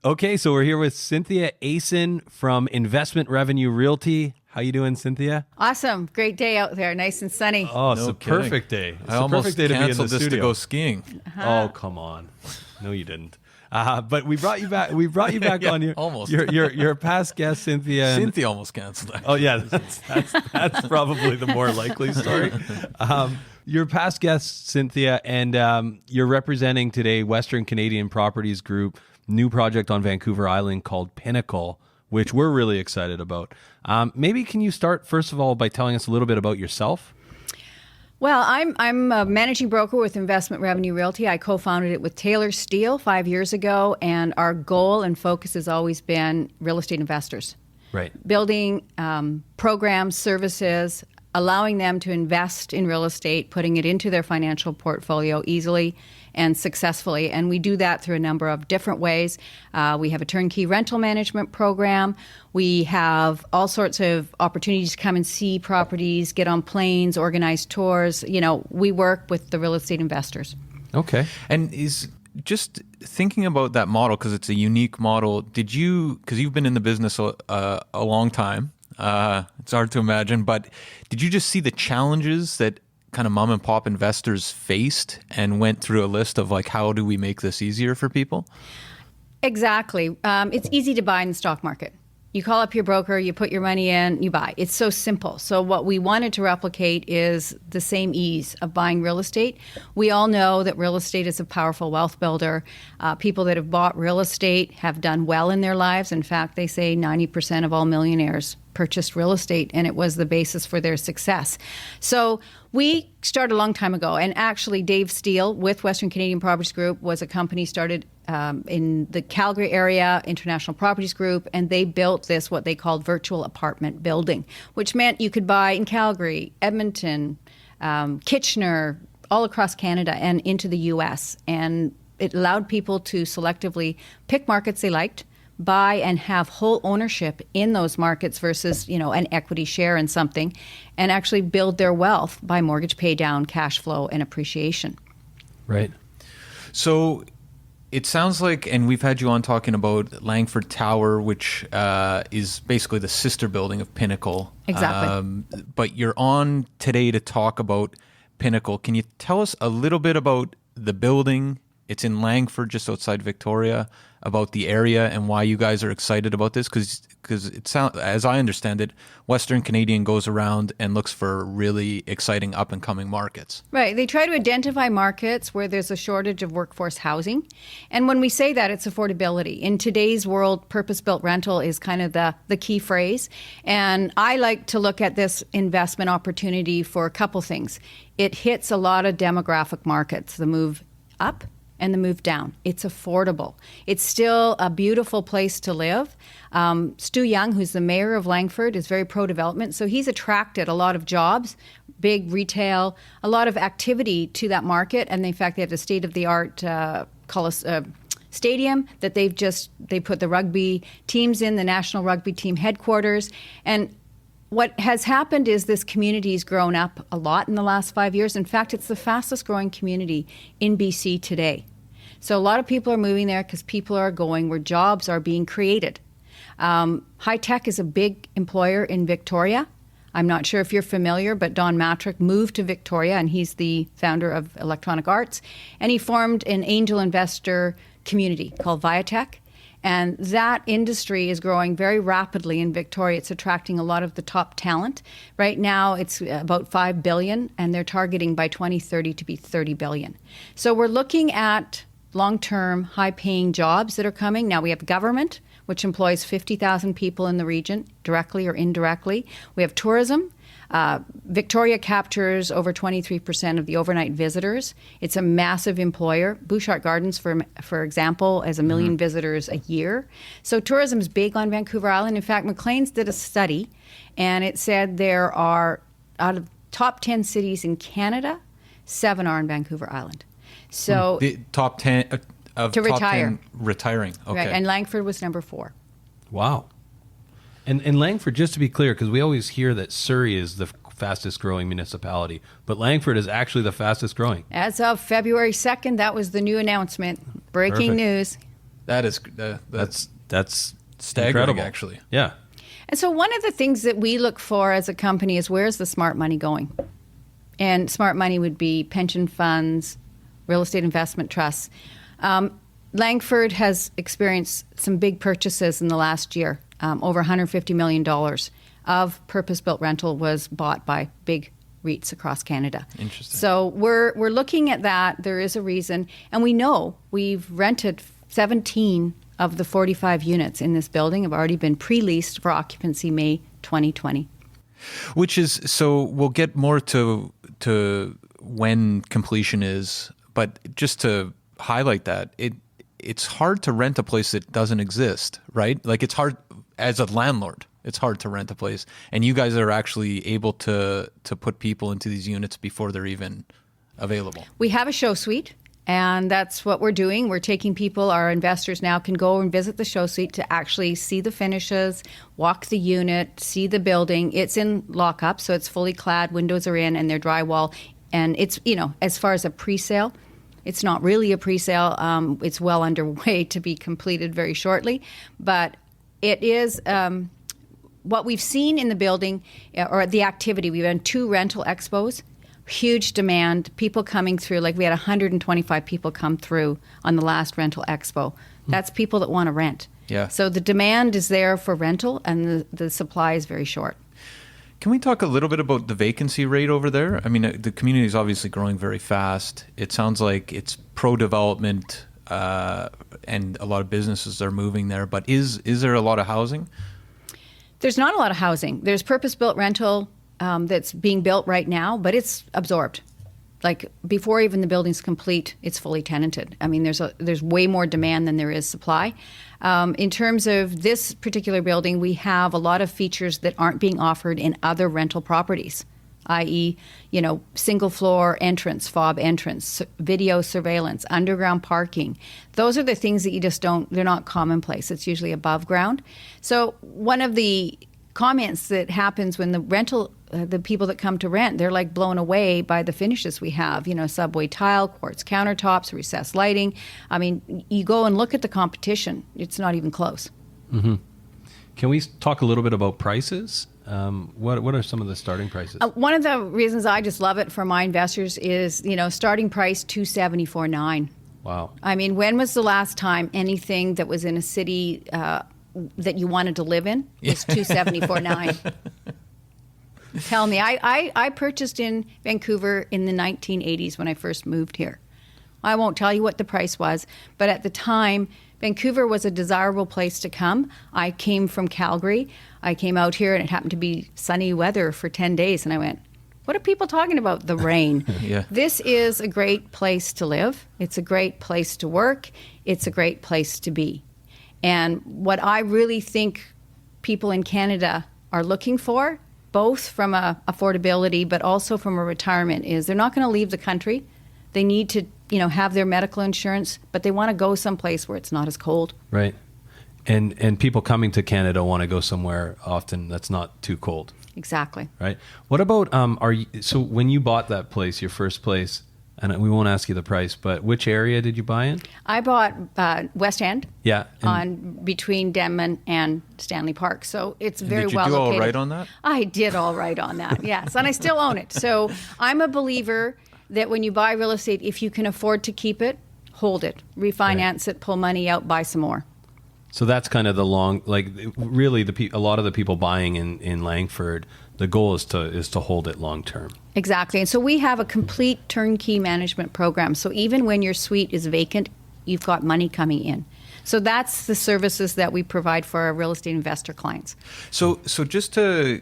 Okay, so we're here with Cynthia Aasen from Investment Revenue Realty. How you doing, Cynthia? Awesome. Great day out there. Nice and sunny. Oh, it's No a kidding. perfect day. It's I a almost perfect day to be in the canceled this studio. to go skiing. Oh, come on. No, you didn't. But we brought you back. We brought you back Yeah, on your almost. Your past guest, Cynthia. and- Cynthia almost canceled that. Oh yeah, that's probably the more likely story. Your past guest, Cynthia, and you're representing today Western Canadian Properties Group, new project on Vancouver Island called Pinnacle, which we're really excited about. Maybe can you start first of all by telling us a little bit about yourself? Well, I'm a managing broker with Investment Revenue Realty. I co-founded it with Taylor Steele 5 years ago, and our goal and focus has always been real estate investors. Right. Building programs, services, allowing them to invest in real estate, putting it into their financial portfolio easily and successfully. And we do that through a number of different ways. We have a turnkey rental management program. We have all sorts of opportunities to come and see properties, get on planes, organize tours. You know, we work with the real estate investors. Okay. And is just thinking about that model, because it's a unique model, did you, because you've been in the business a long time, it's hard to imagine, but did you just see the challenges that kind of mom and pop investors faced and went through a list of like, how do we make this easier for people? Exactly. It's easy to buy in the stock market. You call up your broker, you put your money in, you buy. It's so simple. So what we wanted to replicate is the same ease of buying real estate. We all know that real estate is a powerful wealth builder. People that have bought real estate have done well in their lives. In fact, they say 90% of all millionaires purchased real estate, and it was the basis for their success. So we started a long time ago, and actually Dave Steele with Western Canadian Properties Group was a company started in the Calgary area, International Properties Group, and they built this, what they called virtual apartment building, which meant you could buy in Calgary, Edmonton, Kitchener, all across Canada and into the US. And it allowed people to selectively pick markets they liked, buy and have whole ownership in those markets versus, you know, an equity share in something, and actually build their wealth by mortgage pay down, cash flow, and appreciation. Right. So it sounds like, and we've had you on talking about Langford Tower, which is basically the sister building of Pinnacle. Exactly. But you're on today to talk about Pinnacle. Can you tell us a little bit about the building? It's in Langford, just outside Victoria, about the area and why you guys are excited about this, because it sounds, as I understand it, Western Canadian goes around and looks for really exciting up and coming markets. Right. They try to identify markets where there's a shortage of workforce housing. And when we say that, it's affordability. In today's world, purpose-built rental is kind of the key phrase. And I like to look at this investment opportunity for a couple things. It hits a lot of demographic markets, the move up and the move down. It's affordable. It's still a beautiful place to live. Stu Young, who's the mayor of Langford, is very pro-development. So he's attracted a lot of jobs, big retail, a lot of activity to that market. And in fact, they have a state-of-the-art stadium that they put the rugby teams in, the National Rugby Team headquarters. And what has happened is this community's grown up a lot in the last 5 years. In fact, it's the fastest growing community in BC today. So a lot of people are moving there because people are going where jobs are being created. High tech is a big employer in Victoria. I'm not sure if you're familiar, but Don Matrick moved to Victoria, and he's the founder of Electronic Arts. And he formed an angel investor community called Viatech. And that industry is growing very rapidly in Victoria. It's attracting a lot of the top talent. Right now, it's about $5 billion, and they're targeting by 2030 to be $30 billion. So we're looking at long-term, high-paying jobs that are coming. Now we have government, which employs 50,000 people in the region, directly or indirectly. We have tourism. Victoria captures over 23% of the overnight visitors. It's a massive employer. Bouchard Gardens, for example, has 1 million visitors a year. So tourism's big on Vancouver Island. In fact, Maclean's did a study, and it said there are, out of top 10 cities in Canada, 7 are in Vancouver Island. So The top 10 of to top retire. 10 retiring. Okay. Right, and Langford was number 4. Wow. And Langford, just to be clear, because we always hear that Surrey is the fastest growing municipality, but Langford is actually the fastest growing. As of February 2nd, that was the new announcement. Breaking Perfect. news. That is That's staggering, incredible. actually. Yeah. And so one of the things that we look for as a company is where's the smart money going? And smart money would be pension funds, real estate investment trusts. Langford has experienced some big purchases in the last year. Over $150 million of purpose-built rental was bought by big REITs across Canada. Interesting. So we're looking at that. There is a reason. And we know we've rented 17 of the 45 units in this building have already been pre-leased for occupancy May 2020. Which is, so we'll get more to when completion is, but just to highlight that, it's hard to rent a place that doesn't exist, right? Like, it's hard as a landlord. It's hard to rent a place, and you guys are actually able to put people into these units before they're even available. We have a show suite, and that's what we're doing. We're taking people, our investors now can go and visit the show suite to actually see the finishes, walk the unit, see the building. It's in lockup, so it's fully clad, windows are in, and they're drywall. And it's, as far as a pre-sale, it's not really a pre-sale. It's well underway to be completed very shortly. But it is what we've seen in the building, or the activity. We've done 2 rental expos, huge demand, people coming through. Like, we had 125 people come through on the last rental expo. That's people that want to rent. Yeah. So the demand is there for rental, and the supply is very short. Can we talk a little bit about the vacancy rate over there? I mean, the community is obviously growing very fast. It sounds like it's pro-development, and a lot of businesses are moving there. But is there a lot of housing? There's not a lot of housing. There's purpose-built rental that's being built right now, but it's absorbed. Like, before even the building's complete, it's fully tenanted. I mean, there's way more demand than there is supply. In terms of this particular building, we have a lot of features that aren't being offered in other rental properties, i.e., single floor entrance, fob entrance, video surveillance, underground parking. Those are the things that you just they're not commonplace. It's usually above ground. So one of the comments that happens when the people that come to rent, they're like blown away by the finishes we have, subway tile, quartz countertops, recessed lighting. I mean, you go and look at the competition, it's not even close. Mm-hmm. Can we talk a little bit about prices? What are some of the starting prices? One of the reasons I just love it for my investors is, starting price $274,900. Wow. I mean, when was the last time anything that was in a city that you wanted to live in was $274,900? Tell me. I purchased in Vancouver in the 1980s when I first moved here. I won't tell you what the price was, but at the time, Vancouver was a desirable place to come. I came from Calgary. I came out here and it happened to be sunny weather for 10 days. And I went, what are people talking about? The rain. Yeah. This is a great place to live. It's a great place to work. It's a great place to be. And what I really think people in Canada are looking for, both from a affordability but also from a retirement, is they're not going to leave the country. They need to, have their medical insurance, but they want to go someplace where it's not as cold. Right. And people coming to Canada want to go somewhere often that's not too cold. Exactly. Right. What about so when you bought that place, your first place, and we won't ask you the price, but which area did you buy in? I bought West End. Yeah. On between Denman and Stanley Park. So it's very well located. Did you do all right on that? I did all right on that, yes. And I still own it. So I'm a believer that when you buy real estate, if you can afford to keep it, hold it, refinance it, pull money out, buy some more. So that's kind of the really a lot of the people buying in Langford, the goal is to hold it long term. Exactly. And so we have a complete turnkey management program. So even when your suite is vacant, you've got money coming in. So that's the services that we provide for our real estate investor clients. So just to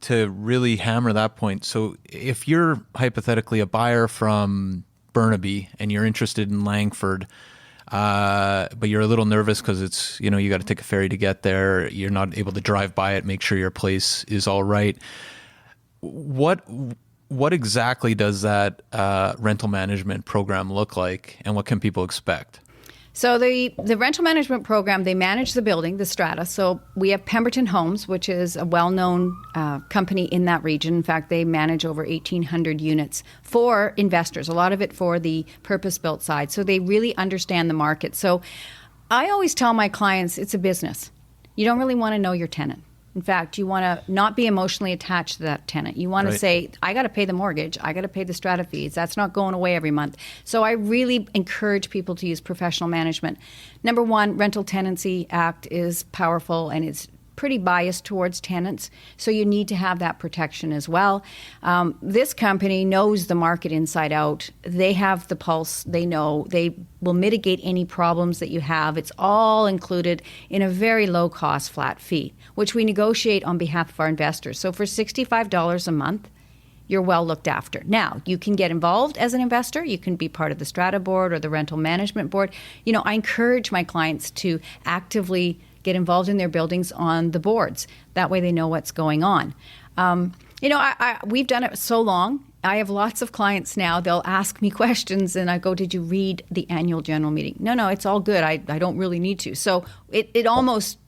really hammer that point, so if you're hypothetically a buyer from Burnaby and you're interested in Langford, but you're a little nervous because it's, you got to take a ferry to get there. You're not able to drive by it, make sure your place is all right. What exactly does that rental management program look like, and what can people expect? So the rental management program, they manage the building, the strata. So we have Pemberton Homes, which is a well-known company in that region. In fact, they manage over 1,800 units for investors, a lot of it for the purpose-built side. So they really understand the market. So I always tell my clients it's a business. You don't really want to know your tenant. In fact, you want to not be emotionally attached to that tenant. You want to say, I got to pay the mortgage. I got to pay the strata fees. That's not going away every month. So I really encourage people to use professional management. Number one, Rental Tenancy Act is powerful and it's pretty biased towards tenants. So you need to have that protection as well. This company knows the market inside out. They have the pulse. They know. They will mitigate any problems that you have. It's all included in a very low-cost flat fee, which we negotiate on behalf of our investors. So for $65 a month, you're well looked after. Now, you can get involved as an investor. You can be part of the strata board or the rental management board. I encourage my clients to actively get involved in their buildings on the boards. That way they know what's going on. We've done it so long. I have lots of clients now. They'll ask me questions and I go, did you read the annual general meeting? No, it's all good. I don't really need to. So it almost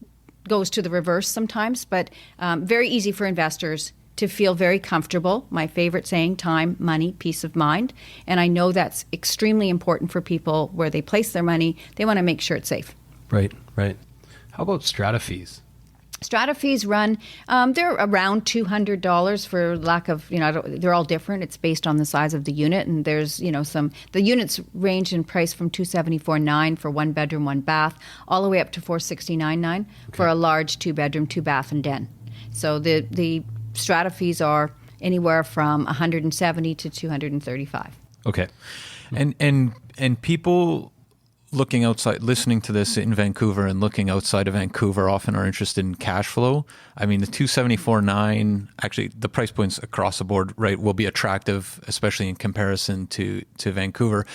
goes to the reverse sometimes, but very easy for investors to feel very comfortable. My favorite saying, time, money, peace of mind. And I know that's extremely important for people where they place their money. They want to make sure it's safe. Right. How about strata fees? Strata fees run, they're around $200 for lack of, they're all different. It's based on the size of the unit. And there's, the units range in price from $274.9 for 1 bedroom, 1 bath, all the way up to $469.9 for a large 2-bedroom, 2-bath and den. So the strata fees are anywhere from $170 to $235. Okay. And people looking outside, listening to this in Vancouver and looking outside of Vancouver often are interested in cash flow. I mean, the 274.9, actually the price points across the board, right, will be attractive, especially in comparison to Vancouver.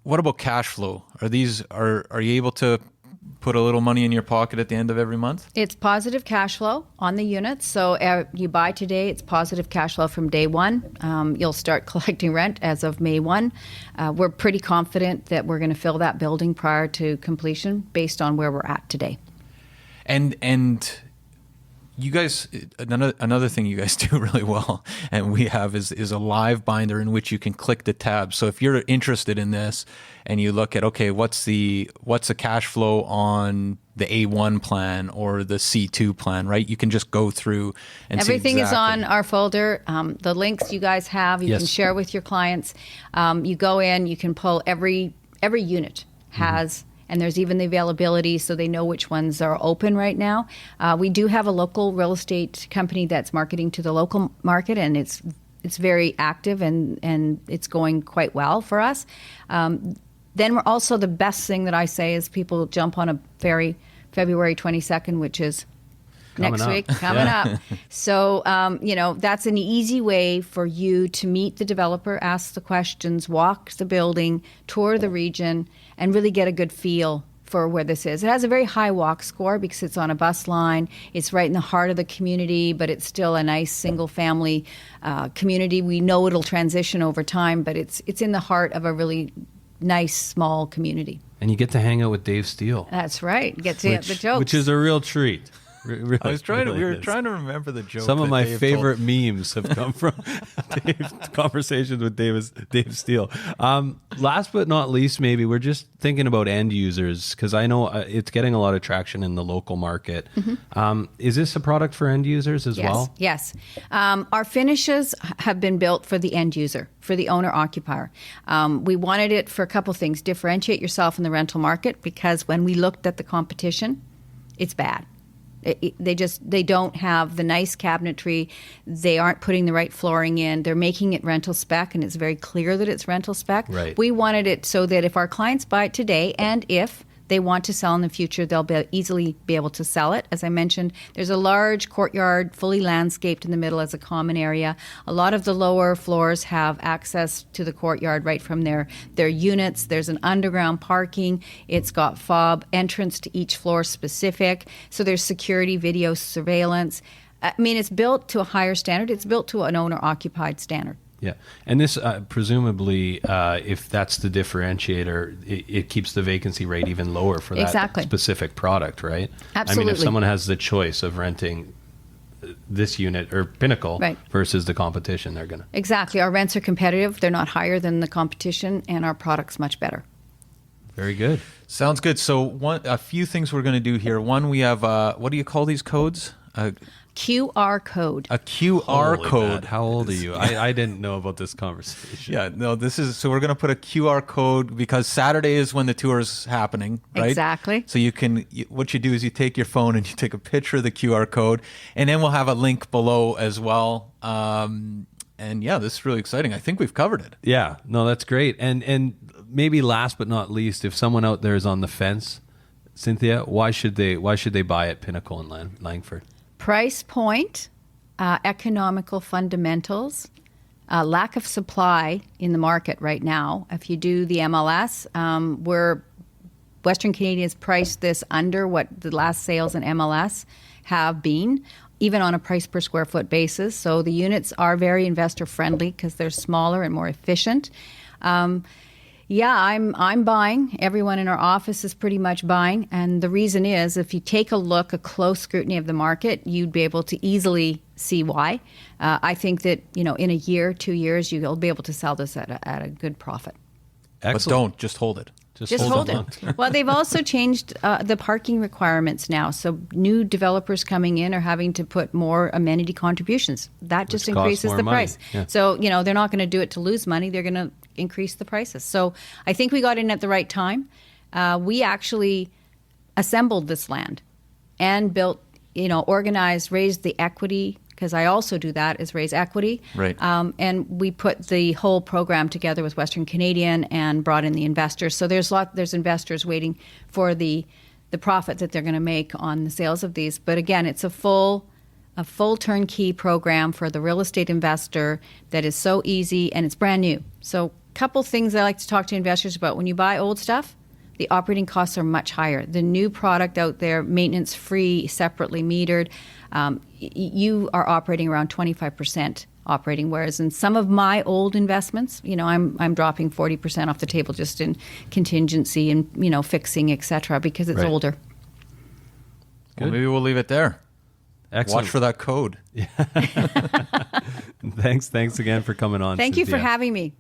What about cash flow? Are you able to put a little money in your pocket at the end of every month? It's positive cash flow on the units. So you buy today, it's positive cash flow from day one. You'll start collecting rent as of May 1. We're pretty confident that we're going to fill that building prior to completion based on where we're at today. And you guys, another thing you guys do really well, and we have is a live binder in which you can click the tab. So if you're interested in this and you look at, okay, what's the cash flow on the A1 plan or the C2 plan, right? You can just go through and everything see is on our folder. The links you guys have, you can share with your clients. You go in, you can pull every unit has. And there's even the availability so they know which ones are open right now. We do have a local real estate company that's marketing to the local market, and it's very active and it's going quite well for us. Then we're also, the best thing that I say is people jump on a ferry February 22nd, which is next week, coming up. So, that's an easy way for you to meet the developer, ask the questions, walk the building, tour the region, and really get a good feel for where this is. It has a very high walk score because it's on a bus line. It's right in the heart of the community, but it's still a nice single-family community. We know it'll transition over time, but it's in the heart of a really nice, small community. And you get to hang out with Dave Steele. That's right. You get to get the jokes. Which is a real treat. Really, we were trying to remember the joke. Some of my favorite memes have come from conversations with Dave Steele. Last but not least, maybe we're just thinking about end users because I know it's getting a lot of traction in the local market. Is this a product for end users as well? Yes. Our finishes have been built for the end user, for the owner-occupier. We wanted it for a couple things. Differentiate yourself in the rental market because when we looked at the competition, it's bad. They don't have the nice cabinetry. They aren't putting the right flooring in. They're making it rental spec, and it's very clear that it's rental spec. Right. We wanted it so that if our clients buy it today, and if they want to sell in the future, they'll easily be able to sell it. As I mentioned, there's a large courtyard, fully landscaped in the middle as a common area. A lot of the lower floors have access to the courtyard right from their units. There's an underground parking. It's got fob entrance to each floor specific. So there's security, video surveillance. I mean, it's built to a higher standard. It's built to an owner-occupied standard. Yeah. And this, presumably, if that's the differentiator, it keeps the vacancy rate even lower for that specific product, right? Absolutely. I mean, if someone has the choice of renting this unit or Pinnacle versus the competition, they're going to. Exactly. Our rents are competitive. They're not higher than the competition, and our product's much better. Very good. Sounds good. So a few things we're going to do here. One, we have, what do you call these codes? QR code. A QR Holy code. Matt, how old are you? I didn't know about this conversation. Yeah, no, so we're going to put a QR code because Saturday is when the tour is happening, right? Exactly. So what you do is you take your phone and you take a picture of the QR code, and then we'll have a link below as well. And yeah, this is really exciting. I think we've covered it. Yeah, no, that's great. And maybe last but not least, if someone out there is on the fence, Cynthia, why should they buy at Pinnacle in Langford? Price point, economical fundamentals, lack of supply in the market right now. If you do the MLS, where Western Canadians priced this under what the last sales in MLS have been, even on a price per square foot basis. So the units are very investor friendly because they're smaller and more efficient. Yeah, I'm buying. Everyone in our office is pretty much buying. And the reason is, if you take a close scrutiny of the market, you'd be able to easily see why. I think that, in a year, 2 years, you'll be able to sell this at a good profit. Excellent. But don't, just hold it. Just hold it. Well, they've also changed the parking requirements now. So new developers coming in are having to put more amenity contributions. That just increases the price. Yeah. So, they're not going to do it to lose money. They're going to increase the prices. So I think we got in at the right time. We actually assembled this land and built, organized, raised the equity, because I also do that, is raise equity. Right. And we put the whole program together with Western Canadian and brought in the investors. So there's investors waiting for the profit that they're going to make on the sales of these. But again, it's a full turnkey program for the real estate investor that is so easy, and it's brand new. So a couple things I like to talk to investors about. When you buy old stuff, the operating costs are much higher. The new product out there, maintenance free, separately metered, you are operating around 25% operating, whereas in some of my old investments, I'm dropping 40% off the table just in contingency and fixing, etc., because it's older. Well, maybe we'll leave it there. Excellent. Watch for that code. Thanks again for coming on. Thank you for Cynthia. having me.